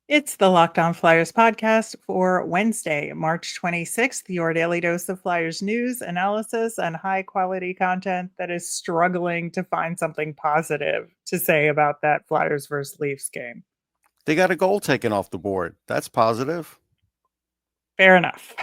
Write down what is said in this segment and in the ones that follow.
It's the Locked On Flyers podcast for Wednesday, March 26th, your daily dose of Flyers news, analysis, and high quality content that is struggling to find something positive to say about that Flyers versus Leafs game. They got a goal taken off the board. That's positive. Fair enough.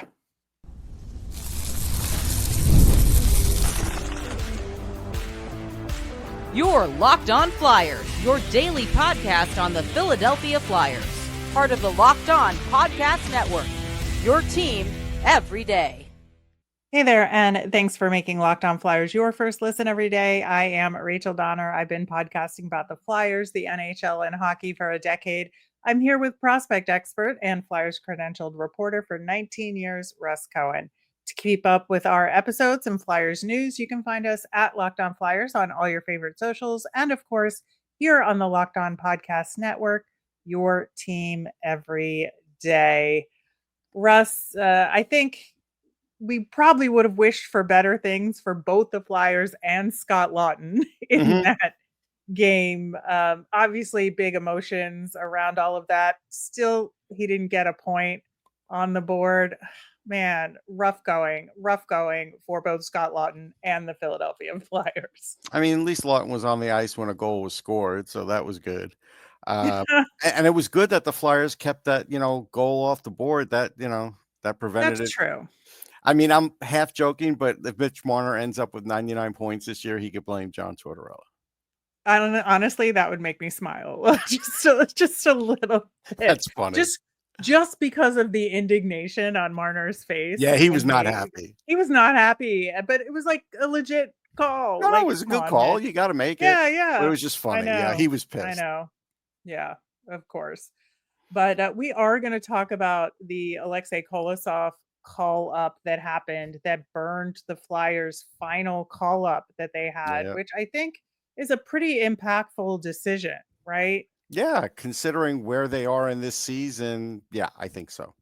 You're Locked On Flyers, your daily podcast on the Philadelphia Flyers. Part of the Locked On Podcast Network, your team every day. Hey there, and thanks for making Locked On Flyers your first listen every day. I am Rachel Donner. I've been podcasting about the Flyers, the NHL, and hockey for a decade. I'm here with prospect expert and Flyers credentialed reporter for 19 years, Russ Cohen. To keep up with our episodes and Flyers news, you can find us at Locked On Flyers on all your favorite socials, and of course, here on the Locked On Podcast Network, your team every day. Russ, I think we probably would have wished for better things for both the Flyers and Scott Lawton in that game. Obviously, big emotions around all of that. Still, he didn't get a point on the board. Man, rough going for both Scott Lawton and the Philadelphia Flyers. I mean, at least Lawton was on the ice when a goal was scored, so that was good. And it was good that the Flyers kept that, goal off the board. That prevented That's it. true. I mean, I'm half joking, but if Mitch Marner ends up with 99 points this year, he could blame John Tortorella. I don't know. Honestly, that would make me smile just a little bit. That's funny. Just because of the indignation on Marner's face. Yeah, he was not happy. He was not happy, but it was like a legit call. No, like, it was a good call. Man. You got to make it. Yeah. But it was just funny. Yeah, he was pissed. I know. Yeah, of course. But we are going to talk about the Aleksei Kolosov call up that happened that burned the Flyers' final call up that they had, which I think is a pretty impactful decision, right? Yeah, considering where they are in this season, yeah, I think so.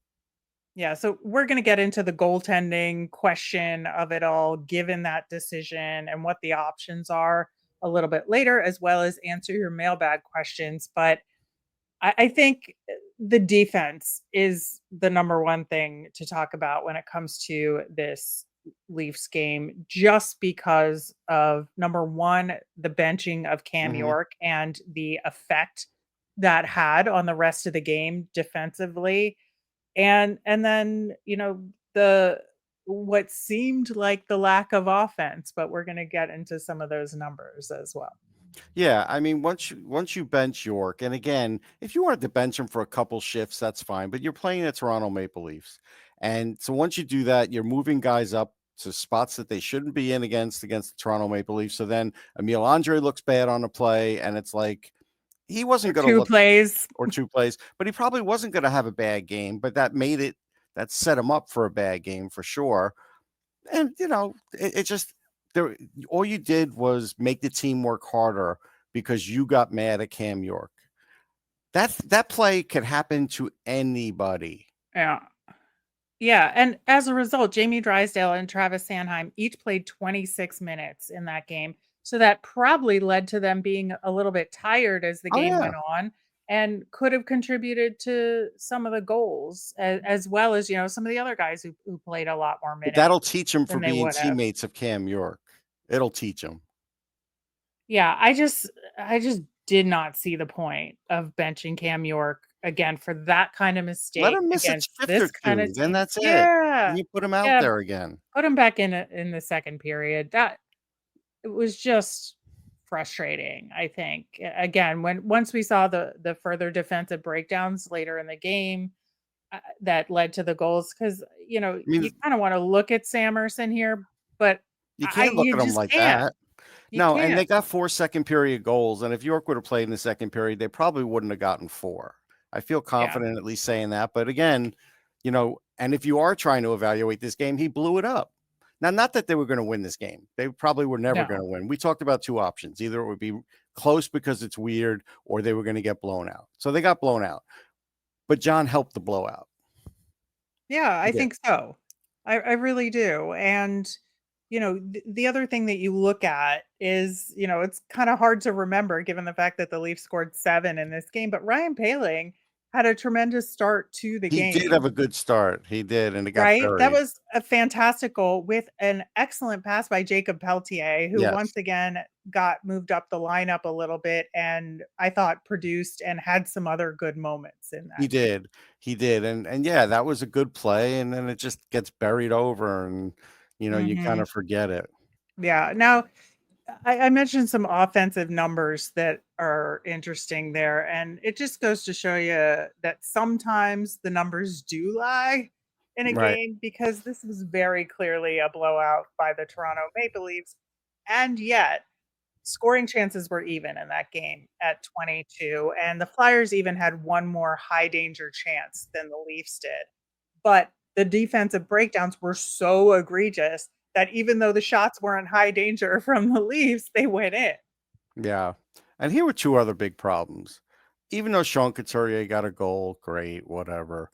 Yeah, so we're going to get into the goaltending question of it all, given that decision and what the options are a little bit later, as well as answer your mailbag questions. But I think the defense is the number one thing to talk about when it comes to this Leafs game, just because of, number one, the benching of Cam York and the effect that had on the rest of the game defensively. And then, the what seemed like the lack of offense, but we're going to get into some of those numbers as well. Yeah, I mean, once you bench York, and again, if you wanted to bench him for a couple shifts, that's fine, but you're playing the Toronto Maple Leafs. And so once you do that, you're moving guys up to spots that they shouldn't be in against the Toronto Maple Leafs. So then Emil Andrae looks bad on a play, and it's like he wasn't going to look two plays, but he probably wasn't going to have a bad game, but that set him up for a bad game for sure. And it just there, all you did was make the team work harder because you got mad at Cam York. That play could happen to anybody. Yeah, and as a result, Jamie Drysdale and Travis Sanheim each played 26 minutes in that game. So that probably led to them being a little bit tired as the game went on, and could have contributed to some of the goals, as well as, some of the other guys who played a lot more minutes. That'll teach them for being teammates of Cam York. It'll teach them. Yeah, I just did not see the point of benching Cam York again for that kind of mistake. Let him miss a fifth or two, then that's it. And you put him out there again. Put him back in the second period. It was just frustrating, I think. Again, once we saw the further defensive breakdowns later in the game that led to the goals, because you kind of want to look at Samerson here, but you can't look at him like that. No, and they got 4 second period goals, and if York would have played in the second period, they probably wouldn't have gotten 4. I feel confident at least saying that, but again, and if you are trying to evaluate this game, he blew it up. Now, not that they were going to win this game. They probably were never going to win. We talked about two options. Either it would be close because it's weird, or they were going to get blown out. So they got blown out. But John helped the blowout. Yeah, I think so. I really do. And, the other thing that you look at is, it's kind of hard to remember given the fact that the Leafs scored 7 in this game. But Ryan Poehling had a tremendous start to the He did game. have a good start. He did, and it got Right? That buried. was a fantastic goal with an excellent pass by Jacob Peltier, who Yes, once again got moved up the lineup a little bit and I thought produced and had some other good moments in he that game. did. He did, and yeah, that was a good play, and then it just gets buried over, and you kind Mhm. of forget it. Yeah. Now, I mentioned some offensive numbers that are interesting there, and it just goes to show you that sometimes the numbers do lie in a Right. game because this was very clearly a blowout by the Toronto Maple Leafs, and yet scoring chances were even in that game at 22, and the Flyers even had one more high danger chance than the Leafs did. But the defensive breakdowns were so egregious that even though the shots weren't high danger from the Leafs, they went in. Yeah. And here were two other big problems. Even though Sean Couturier got a goal, great, whatever.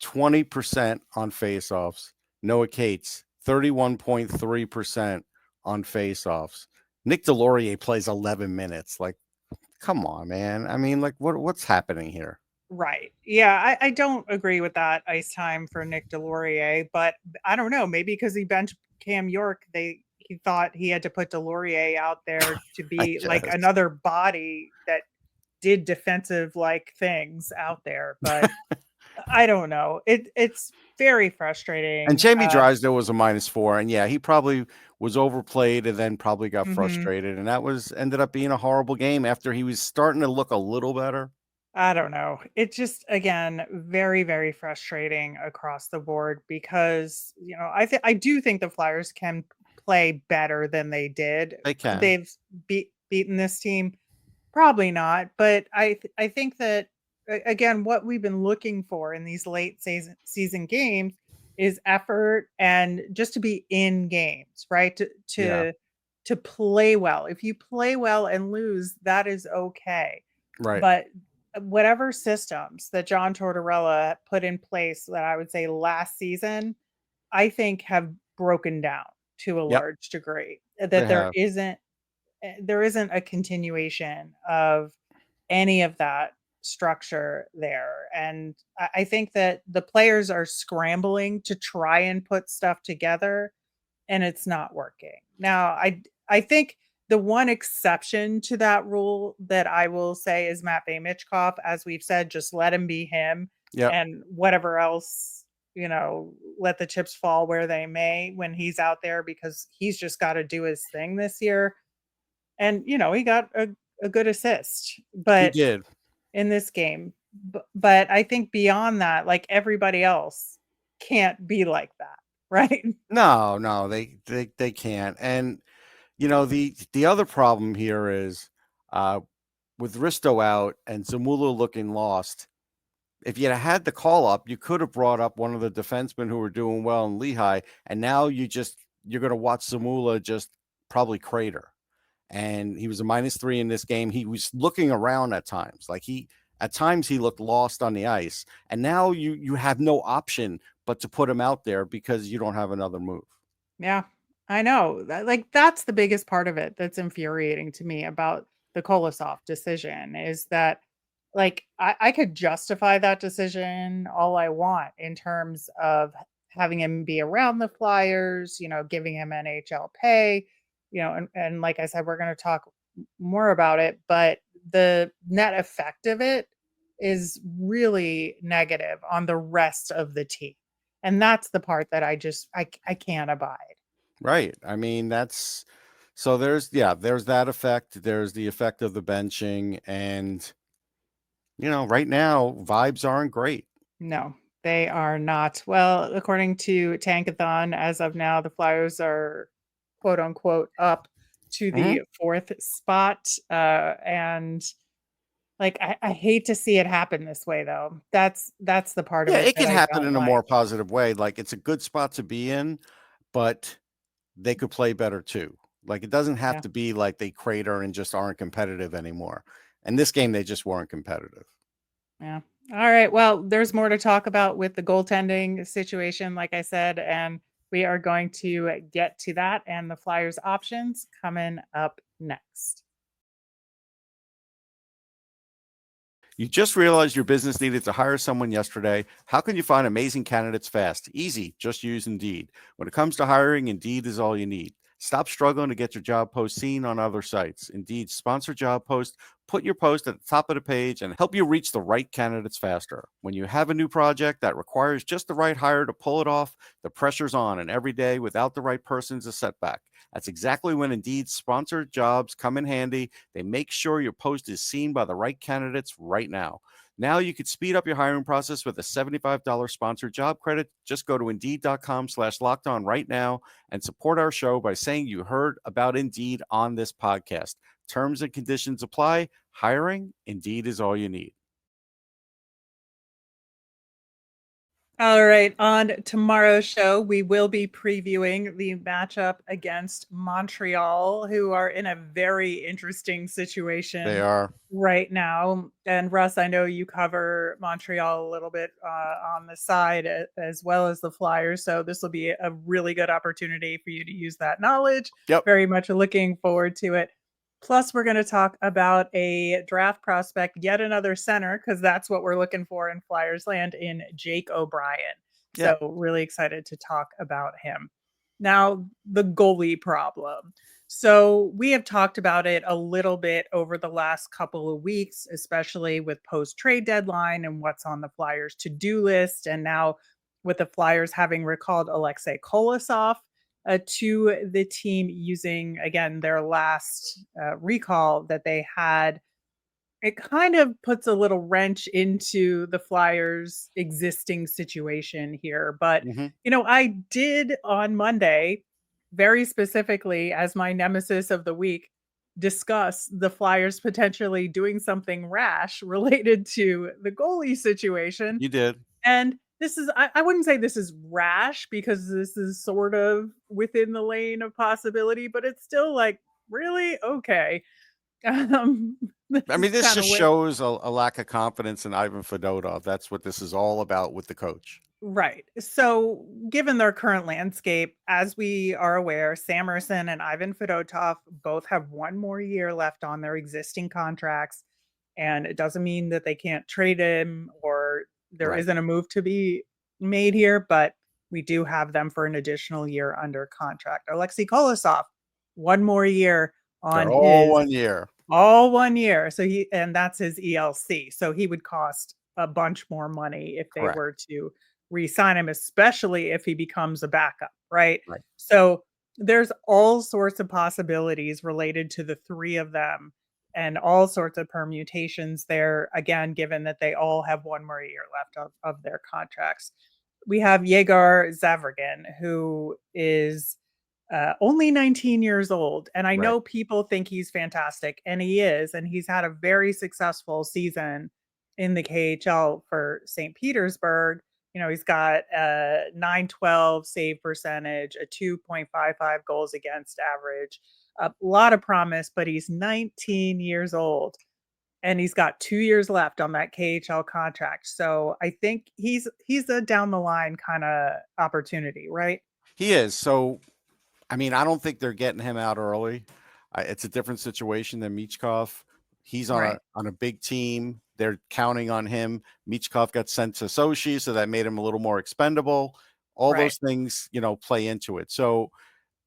20% on faceoffs. Noah Cates, 31.3% on faceoffs. Nick Delorier plays 11 minutes. Like, come on, man. I mean, like, what's happening here? Right. Yeah, I don't agree with that ice time for Nick Delorier, but I don't know, maybe because he benched Cam York, he thought he had to put Delorier out there to I be like guess. another body that did defensive like things out there, but I don't know. It's very And frustrating. Jamie Drysdale was a -4. And yeah, he probably was overplayed and then probably got Mhm. frustrated. And that was ended up being a horrible game after he was starting to look a little better. I don't know. It just again very very frustrating across the board because I do think the Flyers can play better than they did. They Could can. they've beaten this team? Probably not, but I think that again what we've been looking for in these late season games is effort and just to be in games, right? Yeah. To play well. If you play well and lose, that is okay. Right. But whatever systems that John Tortorella put in place that I would say last season, I think have broken down to a Yep. large degree. They That have. there isn't a continuation of any of that structure there. And I think that the players are scrambling to try and put stuff together and it's not working. Now, I think the one exception to that rule that I will say is Matt Mitchkoff. As we've said, just let him be him Yep. and whatever else, let the chips fall where they may when he's out there because he's just got to do his thing this year. And, he got a good assist, He but did. in this game. But I think beyond that, like everybody else can't be like that, right? No, no, they can't. And the other problem here is uh with Risto out and Zamula looking lost. If you had the call up, you could have brought up one of the defensemen who were doing well in Lehigh, and now you're going to watch Zamula just probably crater. And he was a -3 in this game. He was looking around at times, like at times he looked lost on the ice, and now you have no option but to put him out there because you don't have another move. Yeah, I know. Like that's the biggest part of it that's infuriating to me about the Kolosov decision is that like I could justify that decision all I want in terms of having him be around the Flyers, giving him NHL pay, and like I said, we're going to talk more about it, but the net effect of it is really negative on the rest of the team. And that's the part that I can't abide. Right. I mean, that's so there's that effect. There's the effect of the benching. And, right now, vibes aren't great. No, they are not. Well, according to Tankathon, as of now, the Flyers are quote unquote up to Mhm. the fourth spot. And like I hate to see it happen this way though. That's the part of Yeah, it it that could I happen don't in a like. more positive way. Like, it's a good spot to be in, but they could play better too. Like, it doesn't have Yeah. to be like they crater and just aren't competitive anymore. And this game, they just weren't competitive. Yeah. All right. Well, there's more to talk about with the goaltending situation, like I said, and we are going to get to that and the Flyers options coming up next. You just realized your business needed to hire someone yesterday. How can you find amazing candidates fast? Easy. Just use Indeed. When it comes to hiring, Indeed is all you need. Stop struggling to get your job post seen on other sites. Indeed sponsor job post. Put your post at the top of the page and help you reach the right candidates faster. When you have a new project that requires just the right hire to pull it off, the pressure's on, and every day without the right person is a setback. That's exactly when Indeed sponsored jobs come in handy. They make sure your post is seen by the right candidates right now. Now you could speed up your hiring process with a $75 sponsored job credit. Just go to Indeed.com/lockedon right now and support our show by saying you heard about Indeed on this podcast. Terms and conditions apply. Hiring, Indeed is all you need. All right. On tomorrow's show, we will be previewing the matchup against Montreal, who are in a very interesting They situation are. right now. And Russ, I know you cover Montreal a little bit on the side as well as the Flyers. So this will be a really good opportunity for you to use that knowledge. Yep. Very much looking forward to it. Plus, we're going to talk about a draft prospect, yet another center, because that's what we're looking for in Flyers land in Jake O'Brien. Yeah. So really excited to talk about him. Now, the goalie problem. So we have talked about it a little bit over the last couple of weeks, especially with post-trade deadline and what's on the Flyers to-do list. And now with the Flyers having recalled Aleksei Kolosov to the team using, again, their last recall that they had, it kind of puts a little wrench into the Flyers' existing situation here. But, Mhm. I did on Monday, very specifically as my nemesis of the week, discuss the Flyers potentially doing something rash related to the goalie situation. You did. And this is, I wouldn't say this is rash because this is sort of within the lane of possibility, but it's still like, really? Okay. Um, this I mean, is this kind of just way shows a lack of confidence in Ivan Fedotov. That's what this is all about with the coach. right. So, given their current landscape, as we are aware, Sam Ersson and Ivan Fedotov both have one more year left on their existing contracts. And it doesn't mean that they can't trade him or there Right. isn't a move to be made here, but we do have them for an additional year under contract. Alexei Kolosov, one more year on They're all his 1 year. all 1 year. So and that's his ELC. So he would cost a bunch more money if they Correct. were to re-sign him, especially if he becomes a backup, right? Right. So there's all sorts of possibilities related to the three of them and all sorts of permutations there, again, given that they all have one more year left of their contracts. We have Yegor Zavragin, who is only 19 years old. And I Right. know people think he's fantastic, and he is. And he's had a very successful season in the KHL for St. Petersburg. He's got a 912 save percentage, a 2.55 goals against average, a lot of promise, but he's 19 years old and he's got 2 years left on that KHL contract. So I think he's a down the line kind of opportunity, right? He is. So, I mean, I don't think they're getting him out early. It's a different situation than Michkov. He's on Right. a big team. They're counting on him. Michkov got sent to Sochi, so that made him a little more expendable. All Right. those things, play into it. So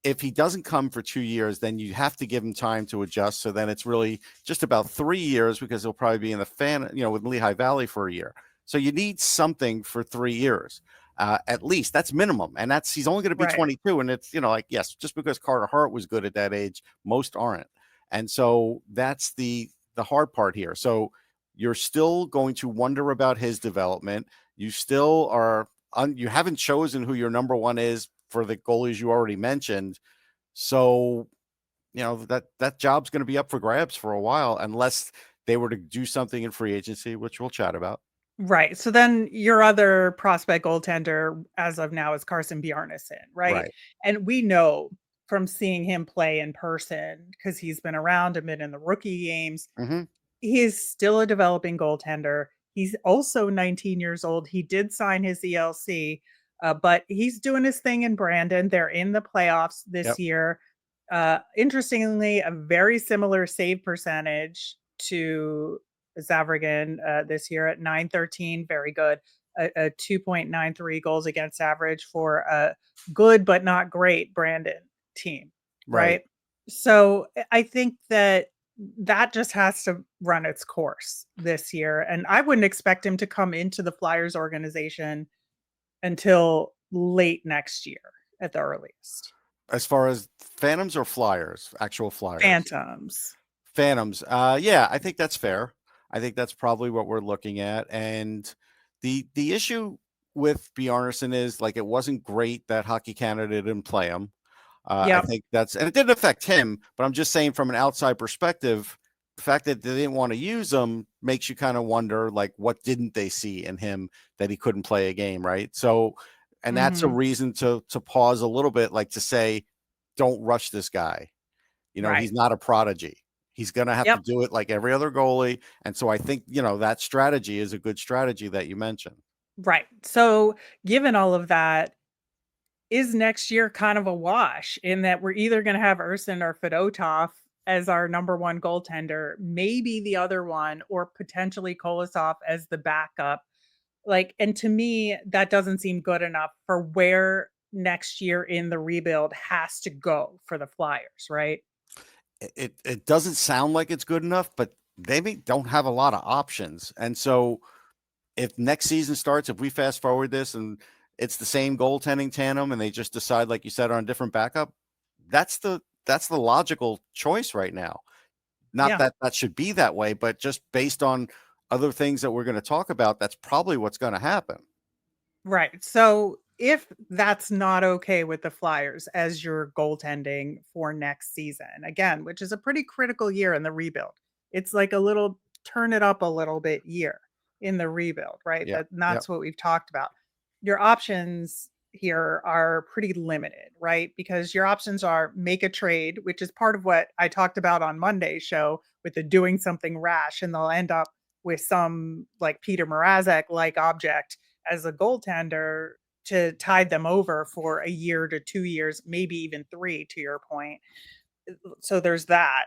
if he doesn't come for 2 years, then you have to give him time to adjust. So then it's really just about 3 years because he'll probably be in the with Lehigh Valley for a year. So you need something for 3 years. At least that's minimum. And he's only going to be Right. 22. And it's, yes, just because Carter Hart was good at that age, most aren't. And so that's the hard part here. So you're still going to wonder about his development. You still are, you haven't chosen who your number one is for the goalies you already mentioned. So, that job's going to be up for grabs for a while, unless they were to do something in free agency, which we'll chat about. Right. So then your other prospect goaltender as of now is Carson Bjarnason, right? Right. And we know from seeing him play in person, because he's been around and been in the rookie games, Mhm. he is still a developing goaltender. He's also 19 years old. He did sign his ELC, but he's doing his thing in Brandon. They're in the playoffs this Yep. year. Interestingly, a very similar save percentage to Zavragan this year at 913, very good. A 2.93 goals against average for a good but not great Brandon team, Right. right? So I think that just has to run its course this year. And I wouldn't expect him to come into the Flyers organization until late next year at the earliest. As far as Phantoms or Flyers, actual Flyers? Phantoms. Phantoms. Yeah, I think that's fair. I think that's probably what we're looking at. And the issue with Bjarnason is like it wasn't great that Hockey Canada didn't play him. I Yep. think and it didn't affect him, but I'm just saying from an outside perspective, the fact that they didn't want to use him makes you kind of wonder, like, what didn't they see in him that he couldn't play a game, right? So, and that's a Mhm. reason to pause a little bit, like to say, don't rush this guy. Right. He's not a prodigy. He's going to have to Yep. do it like every other goalie. And so I think, that strategy is a good strategy that you mentioned. Right. So, given all of that, is next year kind of a wash in that we're either going to have Urson or Fedotov as our number one goaltender, maybe the other one, or potentially Kolosov as the backup. Like, and to me, that doesn't seem good enough for where next year in the rebuild has to go for the Flyers, right? It doesn't sound like it's good enough, but they don't have a lot of options. And so if next season starts, if we fast forward this and it's the same goaltending tandem and they just decide, like you said, on a different backup, that's the logical choice right now. Not Yeah. that that should be that way, but just based on other things that we're going to talk about, that's probably what's going to happen. Right. So if that's not okay with the Flyers as your goaltending for next season, again, which is a pretty critical year in the rebuild, it's like a little turn it up a little bit year in the rebuild, right? Yeah. And Yep. that's what we've talked about. Your options here are pretty limited, right? Because your options are make a trade, which is part of what I talked about on Monday's show with the doing something rash, and they'll end up with some like Peter Mrazek like object as a goaltender to tide them over for a year to 2 years, maybe even 3 to your point. So there's that.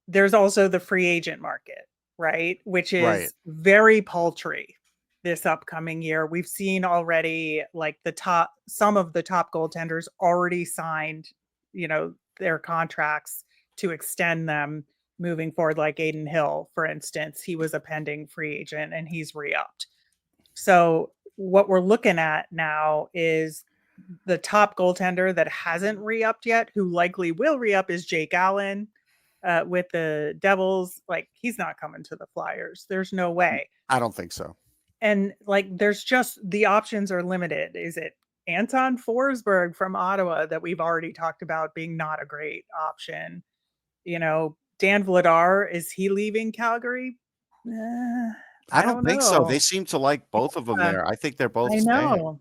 There's also the free agent market, right? Which Right. is very paltry this upcoming year. We've seen already like some of the top goaltenders already signed, their contracts to extend them moving forward, like Aiden Hill, for instance. He was a pending free agent and he's re-upped. So what we're looking at now is the top goaltender that hasn't re-upped yet, who likely will re-up, is Jake Allen with the Devils. Like, he's not coming to the Flyers. There's no way. I don't think so. And like, there's just the options are limited. Is it Anton Forsberg from Ottawa that we've already talked about being not a great option? Dan Vladar, is he leaving Calgary? I I don't don't think so. They know. seem to like both of them Yeah, there. I think they're both I staying. know.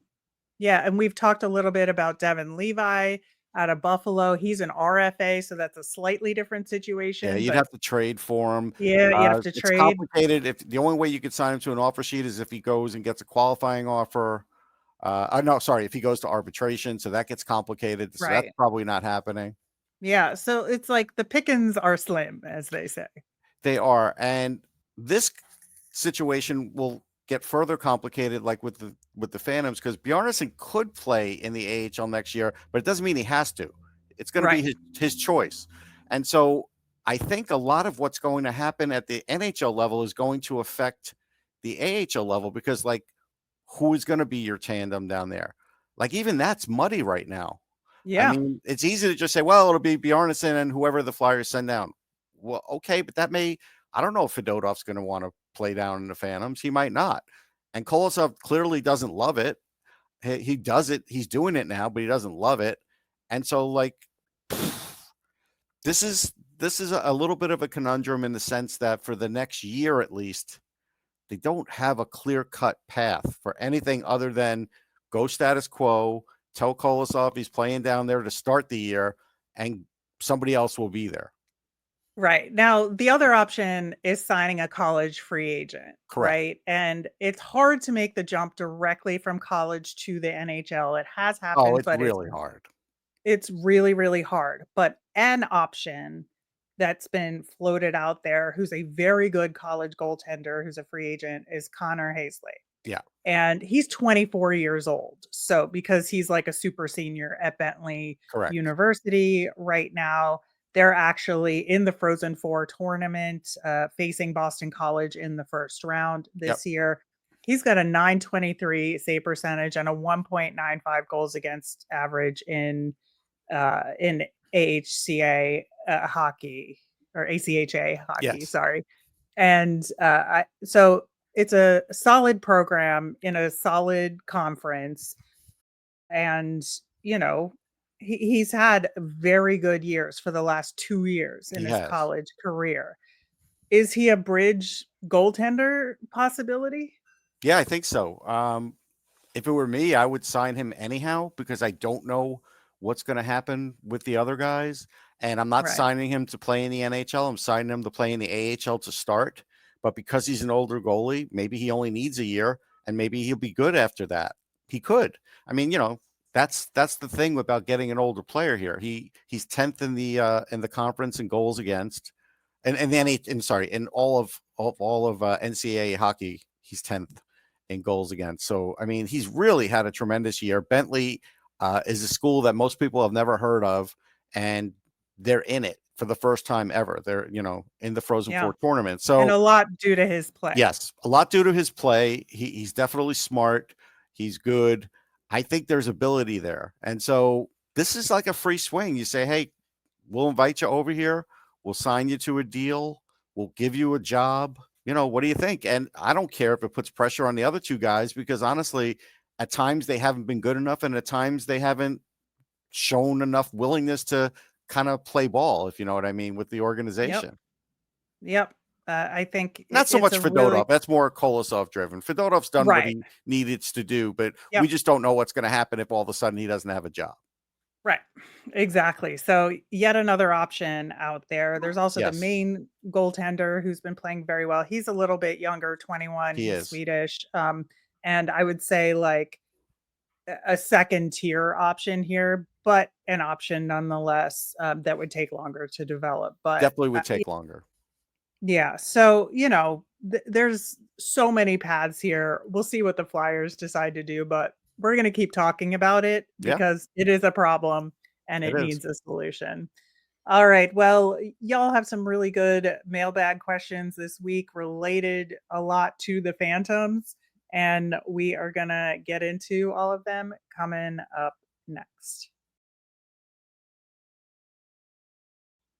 Yeah, and we've talked a little bit about Devin Levi out of Buffalo. He's an RFA, so that's a slightly different Yeah, situation, you'd but have to trade for him. yeah, you have to It's trade. complicated. If the only way you could sign him to an offer sheet is if he goes and gets a qualifying offer. No, sorry, if he goes to arbitration, so that gets complicated. So that's Right. probably not happening. Yeah, so it's like the pickings are slim, as they say. They are, and this situation will get further complicated, like with the Phantoms, because Bjarnason could play in the AHL next year, but it doesn't mean he has to. It's going to Right. be his choice, and so I think a lot of what's going to happen at the NHL level is going to affect the AHL level because, like, who is going to be your tandem down there? Like, even that's muddy right now. I Yeah. mean, it's easy to just say, well, it'll be Bjarnason and whoever the Flyers send down. Well, okay, but I don't know if Fedotov's going to want to play down in the Phantoms. He might not. And Kolosov clearly doesn't love it. He does it. He's doing it now, but he doesn't love it. And so, like, this is a little bit of a conundrum in the sense that for the next year, at least, they don't have a clear-cut path for anything other than go status quo, tell Kolosov he's playing down there to start the year, and somebody else will be there. Right. Now, the other option is signing a college free agent, Correct. right? And it's hard to make the jump directly from college to the NHL. It has Oh, happened, it's but really hard. it's really, really hard. But an option that's been floated out there, who's a very good college goaltender, who's a free agent, is Connor Hazley. Yeah. And he's 24 years old. So because he's like a super senior at Bentley Correct. University right now, they're actually in the Frozen Four tournament, facing Boston College in the first round this year. He's got a .923 save percentage and a 1.95 goals against average in AHCA hockey, or ACHA hockey. Yes. Sorry. And so it's a solid program in a solid conference. And, he's had very good years for the last 2 years in He his has. college career. Is he a bridge goaltender possibility? Yeah, I think so. If it were me, I would sign him anyhow because I don't know what's going to happen with the other guys. And I'm not Right. signing him to play in the NHL. I'm signing him to play in the AHL to start. But because he's an older goalie, maybe he only needs a year and maybe he'll be good after that. He could. I mean, that's the thing about getting an older player here. He's 10th in the conference in goals against. And then in all of NCAA hockey, he's 10th in goals against. So, I mean, he's really had a tremendous year. Bentley is a school that most people have never heard of, and they're in it for the first time ever. They're, in the Frozen Four tournament. And So, a lot due to his play. yes, a lot due to his play. He's definitely smart. He's good. I think there's ability there. And so this is like a free swing. You say, hey, we'll invite you over here. We'll sign you to a deal. We'll give you a job. What do you think? And I don't care if it puts pressure on the other two guys because honestly, at times they haven't been good enough and at times they haven't shown enough willingness to kind of play ball, if you know what I mean, with the organization. Yep. I think not so much Fedotov. Really... That's more Kolosov driven. Fedotov's done what he needed to do, but we just don't know what's going to happen if all of a sudden he doesn't have a job. Right. Exactly. So yet another option out there. There's also the main goaltender who's been playing very well. He's a little bit younger, 21. He's Swedish. And I would say like a second tier option here, but an option nonetheless that would take longer to develop. But definitely would take longer. Yeah. So, there's so many paths here. We'll see what the Flyers decide to do, but we're going to keep talking about it because it is a problem and it needs a solution. All right. Well, y'all have some really good mailbag questions this week related a lot to the Phantoms, and we are going to get into all of them coming up next.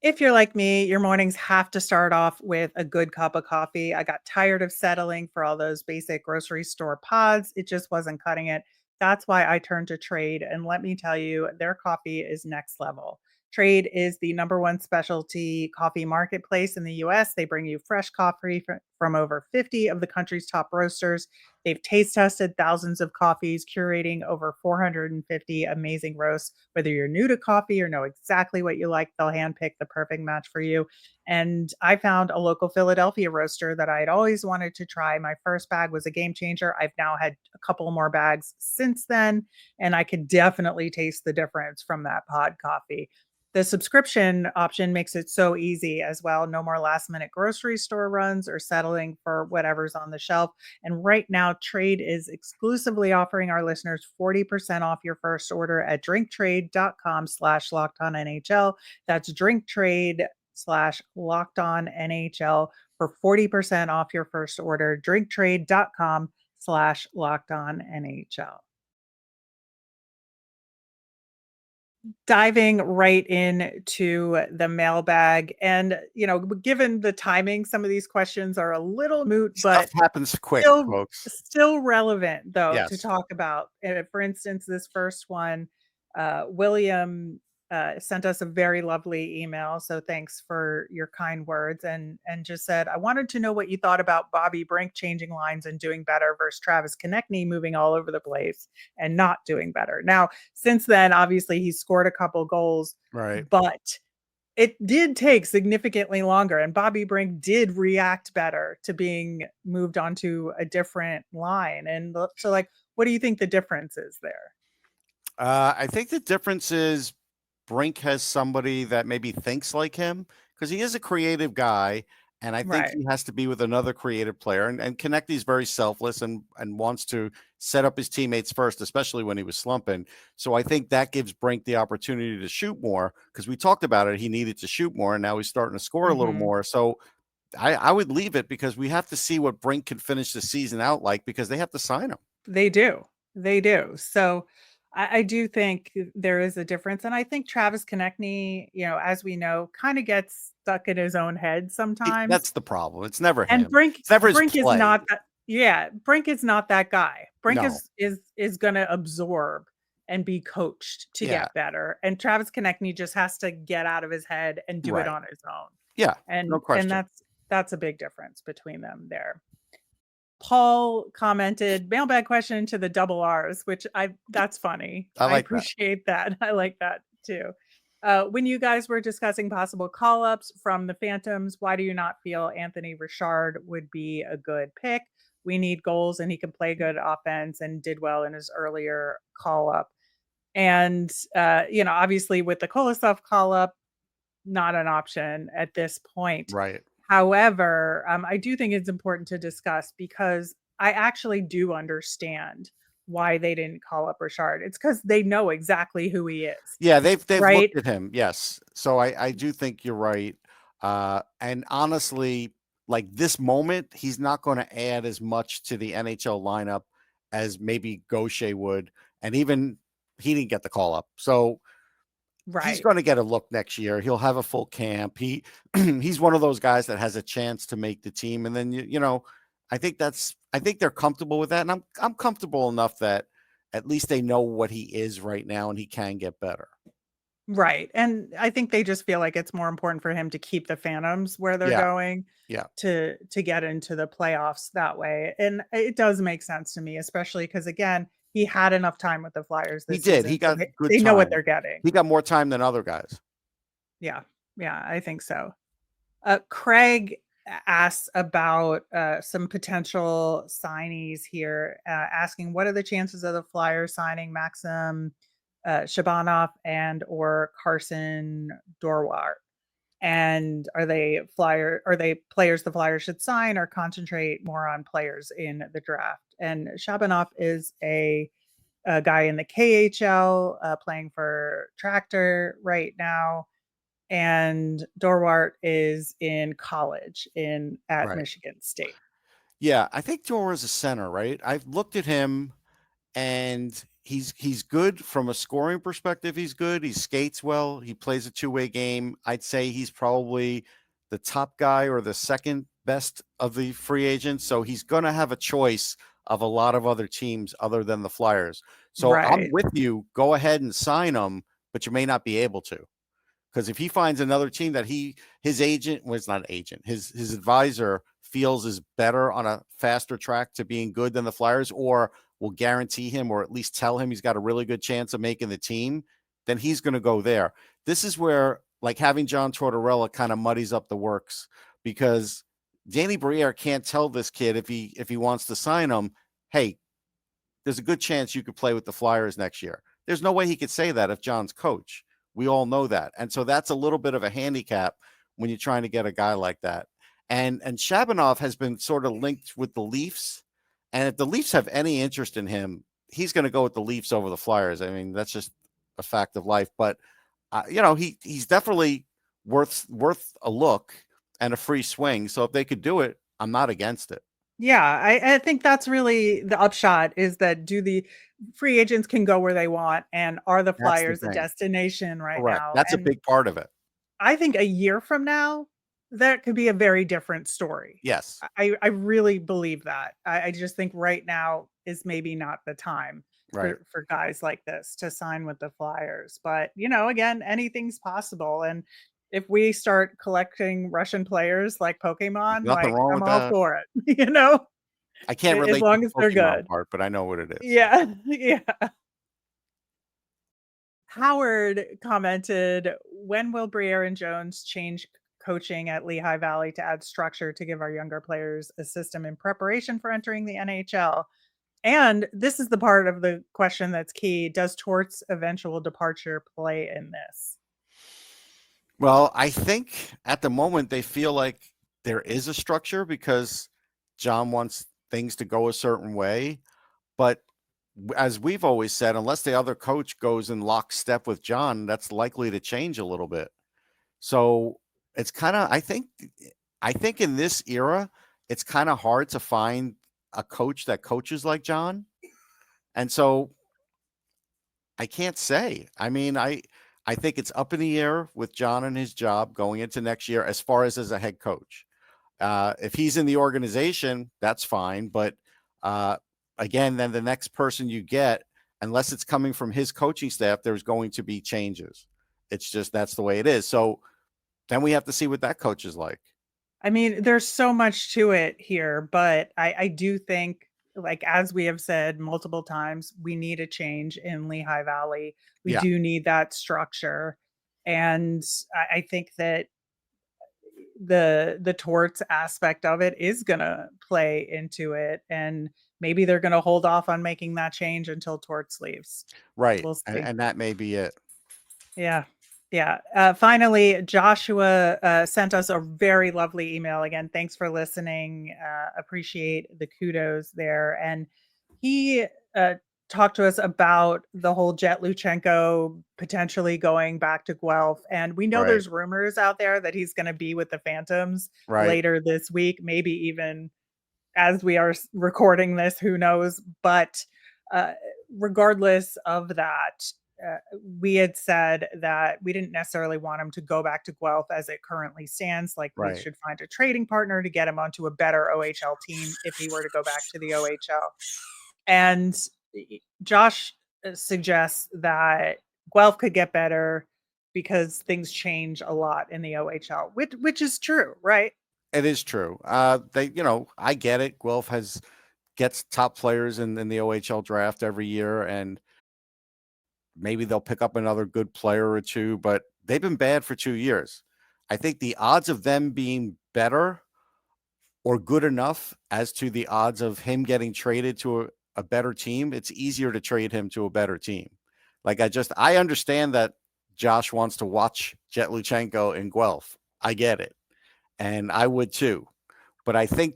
If you're like me, your mornings have to start off with a good cup of coffee. I got tired of settling for all those basic grocery store pods. It just wasn't cutting it. That's why I turned to Trade. And let me tell you, their coffee is next level. Trade is the #1 specialty coffee marketplace in the US. They bring you fresh coffee from over 50 of the country's top roasters. They've taste tested thousands of coffees, curating over 450 amazing roasts. Whether you're new to coffee or know exactly what you like, they'll handpick the perfect match for you. And I found a local Philadelphia roaster that I'd always wanted to try. My first bag was a game changer. I've now had a couple more bags since then, and I could definitely taste the difference from that pod coffee. The subscription option makes it so easy as well. No more last minute grocery store runs or settling for whatever's on the shelf. And right now, Trade is exclusively offering our listeners 40% off your first order at drinktrade.com/lockedonnhl. That's drinktrade/lockedonnhl for 40% off your first order. drinktrade.com/lockedonnhl. Diving right into the mailbag, and given the timing, some of these questions are a little moot, but stuff happens quick, folks. Still relevant though to Yes. talk about. For instance, this first one, William sent us a very lovely email, so thanks for your kind words, and just said, I wanted to know what you thought about Bobby Brink changing lines and doing better versus Travis Konechny moving all over the place and not doing better. Now, since then, obviously he's scored a couple goals, right? But it did take significantly longer, and Bobby Brink did react better to being moved onto a different line. And so, what do you think the difference is there? I think the difference is Brink has somebody that maybe thinks like him. because he is a creative guy. And I think Right. he has to be with another creative player. And Konechny's very selfless and wants to set up his teammates first, especially when he was slumping. So I think that gives Brink the opportunity to shoot more, because we talked about it. He needed to shoot more, and now he's starting to score a little Mhm. more. So I would leave it, because we have to see what Brink can finish the season out like, because they have to sign him. They do. They do. So I do think there is a difference. And I think Travis Konechny, as we know, kind of gets stuck in his own head sometimes. That's the problem. It's never And him. It's never his Brink is play. not that. Yeah, Brink is not that guy. Brink No. is going to absorb and be coached to Yeah. get better. And Travis Konechny just has to get out of his head and do it Right. on his own. Yeah. And No question. and that's a big difference between them there. Paul commented, mailbag question to the double R's, which that's funny. I like that. appreciate that. I like that too. When you guys were discussing possible call-ups from the Phantoms, why do you not feel Anthony Richard would be a good pick? We need goals, and he can play good offense and did well in his earlier call-up. And obviously with the Kolosov call-up, not an option at this point. Right. However, I do think it's important to discuss, because I actually do understand why they didn't call up Richard. It's because they know exactly who he is. Yeah, they've right? looked at him. Yes. So I do think you're right. And honestly, like this moment, he's not going to add as much to the NHL lineup as maybe Gaucher would. And even he didn't get the call up. So he's going to get a look next year. He'll have a full camp. He's one of those guys that has a chance to make the team. And then, I think they're comfortable with that. And I'm comfortable enough that at least they know what he is right now, and he can get better. Right. And I think they just feel like it's more important for him to keep the Phantoms where they're going. Yeah. To get into the playoffs that way. And it does make sense to me, especially because, again, he had enough time with the Flyers this He did. season, He got good they time. know what they're getting. He got more time than other guys. Yeah. Yeah, I think so. Craig asks about some potential signees here, asking what are the chances of the Flyers signing Maxim Shabanov and or Carson Dorwart? And are they players the Flyers should sign, or concentrate more on players in the draft? And Shabanov is a guy in the KHL playing for Tractor right now. And Dorwart is in college at Michigan State. Yeah, I think Dorwart's a center, right? I've looked at him, and he's good from a scoring perspective. He's good. He skates well. He plays a two-way game. I'd say he's probably the top guy or the second best of the free agents. So he's going to have a choice of a lot of other teams other than the Flyers. So I'm with you. Go ahead and sign him, but you may not be able to. Because if he finds another team that his agent, well, it's not an agent, his advisor feels is better on a faster track to being good than the Flyers, or will guarantee him, or at least tell him he's got a really good chance of making the team, then he's going to go there. This is where, like, having John Tortorella kind of muddies up the works, because Danny Briere can't tell this kid if he wants to sign him, hey, there's a good chance you could play with the Flyers next year. There's no way he could say that if John's coach. We all know that. And so that's a little bit of a handicap when you're trying to get a guy like that. And Shabanov has been sort of linked with the Leafs. And if the Leafs have any interest in him, he's going to go with the Leafs over the Flyers. I mean, that's just a fact of life. But, he's definitely worth a look and a free swing. So if they could do it, I'm not against it. Yeah, I think that's really the upshot, is that do the free agents can go where they want, and are the Flyers a destination right now? That's a big part of it. I think a year from now, that could be a very different story. Yes. I really believe that. I just think right now is maybe not the time for guys like this to sign with the Flyers. But, again, anything's possible. And if we start collecting Russian players like Pokemon, nothing wrong I'm with all that. for it. I can't relate as long to as the they're Pokemon good part, but I know what it is. Yeah. Howard commented, when will Briere and Jones change coaching at Lehigh Valley to add structure to give our younger players a system in preparation for entering the NHL? And this is the part of the question that's key. Does Tort's eventual departure play in this? Well, I think at the moment they feel like there is a structure because John wants things to go a certain way. But as we've always said, unless the other coach goes in lockstep with John, that's likely to change a little bit. So it's kind of, I think in this era, it's kind of hard to find a coach that coaches like John. And so I can't say. I mean, I think it's up in the air with John and his job going into next year as far as a head coach. If he's in the organization, that's fine. But uh, again, then the next person you get, unless it's coming from his coaching staff, there's going to be changes. It's just that's the way it is. So then we have to see what that coach is like. I mean, there's so much to it here, but I do think, like, as we have said multiple times, we need a change in Lehigh Valley. We Yeah, do need that structure. And I think that the torts aspect of it is gonna play into it. And maybe they're gonna hold off on making that change until torts leaves. right. We'll And, see. and that may be it. Yeah. Yeah. Finally, Joshua sent us a very lovely email. Again, thanks for listening. Appreciate the kudos there. And he talked to us about the whole Jet Luchenko potentially going back to Guelph. And we know Right. there's rumors out there that he's going to be with the Phantoms Right. later this week, maybe even as we are recording this, who knows? But uh, regardless of that, uh, we had said that we didn't necessarily want him to go back to Guelph as it currently stands. Like, we Right. should find a trading partner to get him onto a better OHL team if he were to go back to the OHL. And Josh suggests that Guelph could get better because things change a lot in the OHL, which is true, right? It is true. I get it. Guelph gets top players in the OHL draft every year, and maybe they'll pick up another good player or two, but they've been bad for 2 years. I think the odds of them being better or good enough as to the odds of him getting traded to a better team, it's easier to trade him to a better team. Like I understand that Josh wants to watch Jet Luchenko in Guelph. I get it. And I would too. But I think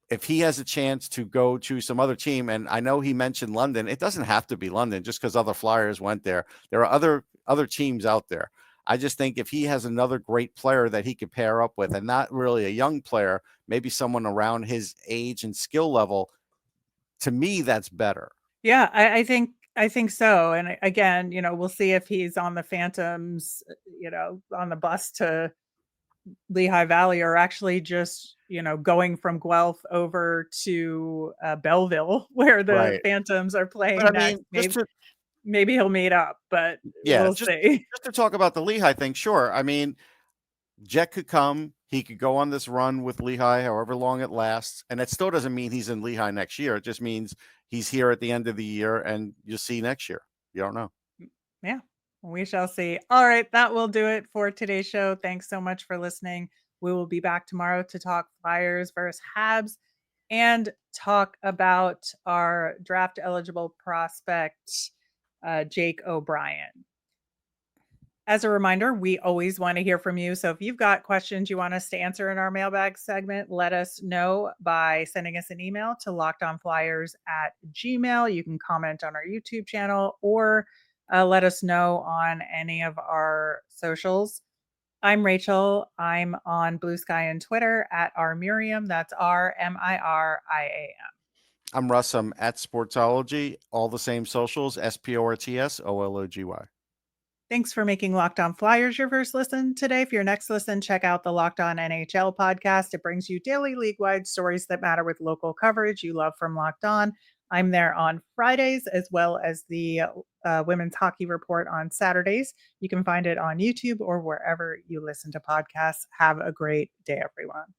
if he has a chance to go to some other team, and I know he mentioned London, it doesn't have to be London just because other Flyers went there. There are other teams out there. I just think if he has another great player that he could pair up with, and not really a young player, maybe someone around his age and skill level, to me, that's better. Yeah, I think so. And again, we'll see if he's on the Phantoms, on the bus to Lehigh Valley, or actually just, going from Guelph over to Belleville, where the Right. Phantoms are But playing I mean, next. Maybe he'll meet up, but yeah, we'll see. just to talk about the Lehigh thing, sure. I mean, Jet could come. He could go on this run with Lehigh, however long it lasts. And it still doesn't mean he's in Lehigh next year. It just means he's here at the end of the year, and you'll see next year. You don't know. Yeah, we shall see. All right, that will do it for today's show. Thanks so much for listening. We will be back tomorrow to talk Flyers versus Habs and talk about our draft eligible prospect, Jake O'Brien. As a reminder, we always want to hear from you. So if you've got questions you want us to answer in our mailbag segment, let us know by sending us an email to lockedonflyers@gmail.com. You can comment on our YouTube channel, or let us know on any of our socials. I'm Rachel. I'm on Bluesky and Twitter at @rmiriam. That's RMIRIAM. I'm Russ. I'm at Sportsology. All the same socials, SPORTSOLOGY. Thanks for making Locked On Flyers your first listen today. For your next listen, check out the Locked On NHL podcast. It brings you daily league-wide stories that matter with local coverage you love from Locked On. I'm there on Fridays, as well as the Women's Hockey Report on Saturdays. You can find it on YouTube or wherever you listen to podcasts. Have a great day, everyone.